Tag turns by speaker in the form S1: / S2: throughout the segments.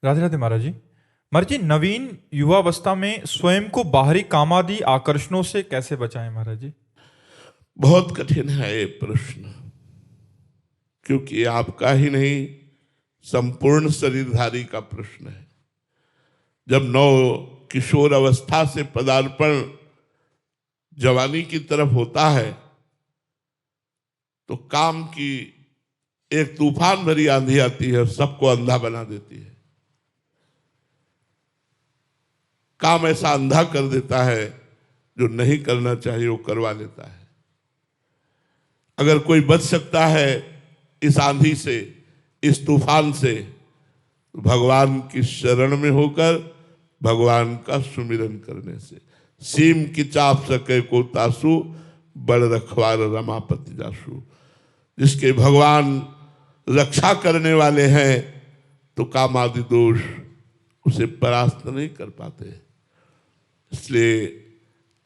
S1: राधे राधे महाराज जी। महाराज जी, नवीन युवावस्था में स्वयं को बाहरी कामादि आकर्षणों से कैसे बचाएं महाराज जी?
S2: बहुत कठिन है ये प्रश्न, क्योंकि आपका ही नहीं संपूर्ण शरीरधारी का प्रश्न है। जब नव किशोर अवस्था से पदार्पण जवानी की तरफ होता है तो काम की एक तूफान भरी आंधी आती है और सबको अंधा बना देती है। काम ऐसा अंधा कर देता है, जो नहीं करना चाहिए वो करवा लेता है। अगर कोई बच सकता है इस आंधी से, इस तूफान से, तो भगवान की शरण में होकर भगवान का सुमिरन करने से। सीम की चाप सके को तासु, बड़ रखवार रमापति जासु। जिसके भगवान रक्षा करने वाले हैं तो काम आदि दोष उसे परास्त नहीं कर पाते। इसलिए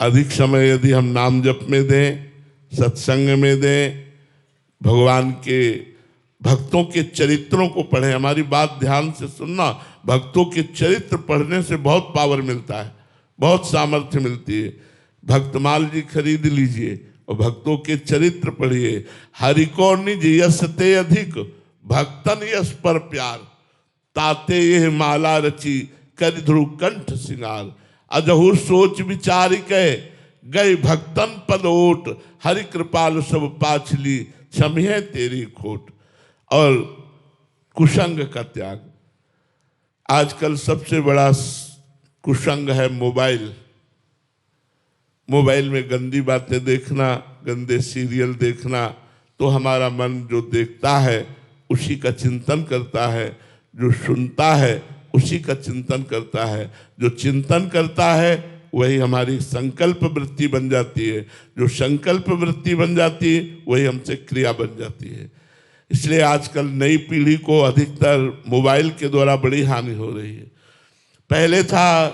S2: अधिक समय यदि हम नाम जप में दें, सत्संग में दें, भगवान के भक्तों के चरित्रों को पढ़ें। हमारी बात ध्यान से सुनना, भक्तों के चरित्र पढ़ने से बहुत पावर मिलता है, बहुत सामर्थ्य मिलती है। भक्तमाल जी खरीद लीजिए और भक्तों के चरित्र पढ़िए। हरि को निज यश ते अधिक, भक्तन यश पर प्यार। ताते यह माला रची, कर ध्रुव कंठ सिंगार। अजहु सोच विचार के, गए भक्तन पद ओट। हरि कृपाल सब पाछली, क्षमिए तेरी खोट। और कुसंग का त्याग। आजकल सबसे बड़ा कुसंग है मोबाइल। मोबाइल में गंदी बातें देखना, गंदे सीरियल देखना, तो हमारा मन जो देखता है उसी का चिंतन करता है, जो सुनता है उसी का चिंतन करता है। जो चिंतन करता है वही हमारी संकल्प वृत्ति बन जाती है, जो संकल्प वृत्ति बन जाती है वही हमसे क्रिया बन जाती है। इसलिए आजकल नई पीढ़ी को अधिकतर मोबाइल के द्वारा बड़ी हानि हो रही है। पहले था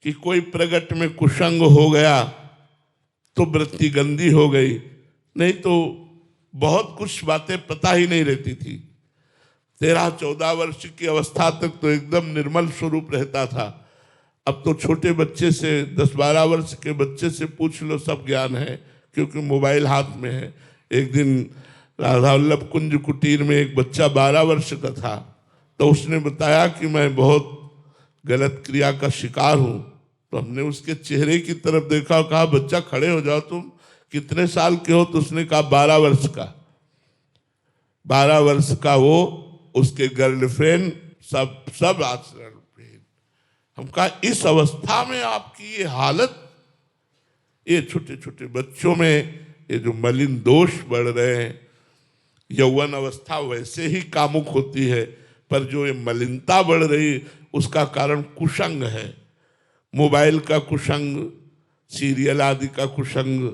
S2: कि कोई प्रगट में कुसंग हो गया तो वृत्ति गंदी हो गई, नहीं तो बहुत कुछ बातें पता ही नहीं रहती थी। 13-14 वर्ष की अवस्था तक तो एकदम निर्मल स्वरूप रहता था। अब तो छोटे बच्चे से, 10-12 वर्ष के बच्चे से पूछ लो, सब ज्ञान है, क्योंकि मोबाइल हाथ में है। एक दिन राधा वल्लभ कुंज कुटीर में एक बच्चा 12 वर्ष का था, तो उसने बताया कि मैं बहुत गलत क्रिया का शिकार हूँ। तो हमने उसके चेहरे की तरफ देखा और कहा, बच्चा खड़े हो जाओ, तुम कितने साल के हो? तो उसने कहा 12 वर्ष का। 12 वर्ष का वो, उसके गर्लफ्रेंड, सब आचरण। हम कहा इस अवस्था में आपकी ये हालत, ये छोटे छोटे बच्चों में ये जो मलिन दोष बढ़ रहे हैं। यौवन अवस्था वैसे ही कामुक होती है, पर जो ये मलिनता बढ़ रही उसका कारण कुसंग है। मोबाइल का कुसंग, सीरियल आदि का कुसंग,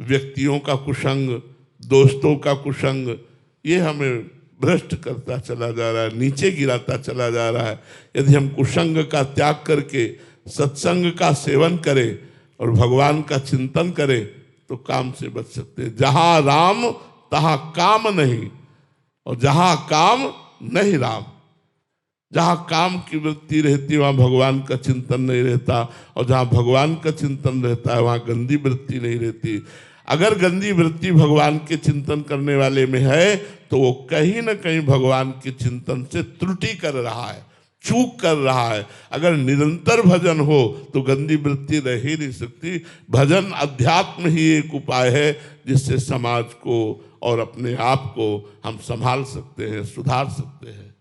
S2: व्यक्तियों का कुसंग, दोस्तों का कुसंग, ये हमें भ्रष्ट करता चला जा रहा है, नीचे गिराता चला जा रहा है। यदि हम कुसंग का त्याग करके सत्संग का सेवन करें और भगवान का चिंतन करें तो काम से बच सकते हैं। जहाँ राम तहाँ काम नहीं, और जहाँ काम नहीं राम। जहाँ काम की वृत्ति रहती है वहाँ भगवान का चिंतन नहीं रहता, और जहाँ भगवान का चिंतन रहता है वहाँ गंदी वृत्ति नहीं रहती। अगर गंदी वृत्ति भगवान के चिंतन करने वाले में है तो वो कहीं ना कहीं भगवान के चिंतन से त्रुटि कर रहा है, चूक कर रहा है। अगर निरंतर भजन हो तो गंदी वृत्ति रह ही नहीं सकती। भजन अध्यात्म ही एक उपाय है जिससे समाज को और अपने आप को हम संभाल सकते हैं, सुधार सकते हैं।